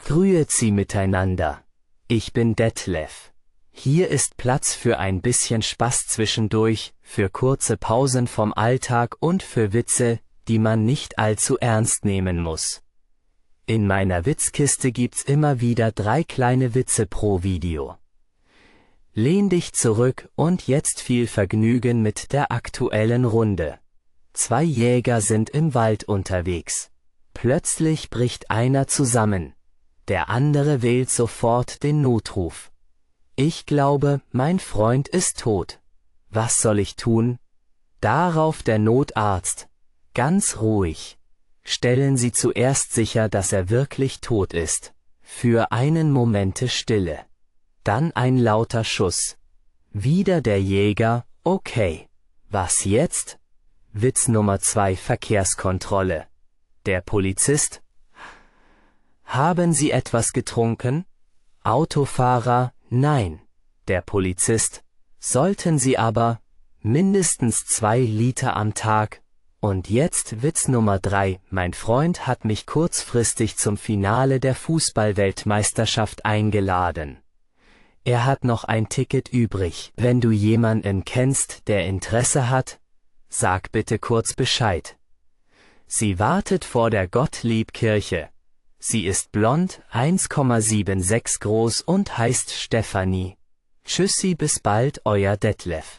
Grüezi miteinander. Ich bin Detlef. Hier ist Platz für ein bisschen Spaß zwischendurch, für kurze Pausen vom Alltag und für Witze, die man nicht allzu ernst nehmen muss. In meiner Witzkiste gibt's immer wieder 3 kleine Witze pro Video. Lehn dich zurück und jetzt viel Vergnügen mit der aktuellen Runde. 2 Jäger sind im Wald unterwegs. Plötzlich bricht einer zusammen. Der andere wählt sofort den Notruf. Ich glaube, mein Freund ist tot. Was soll ich tun? Darauf der Notarzt. Ganz ruhig. Stellen Sie zuerst sicher, dass er wirklich tot ist. Für einen Moment Stille. Dann ein lauter Schuss. Wieder der Jäger, okay. Was jetzt? Witz Nummer 2, Verkehrskontrolle. Der Polizist. Haben Sie etwas getrunken? Autofahrer, nein. Der Polizist. Sollten Sie aber, mindestens 2 Liter am Tag. Und jetzt Witz Nummer 3, mein Freund hat mich kurzfristig zum Finale der Fußball-Weltmeisterschaft eingeladen. Er hat noch ein Ticket übrig. Wenn du jemanden kennst, der Interesse hat, sag bitte kurz Bescheid. Sie wartet vor der Gottliebkirche. Sie ist blond, 1,76 groß und heißt Stefanie. Tschüssi, bis bald, euer Detlef.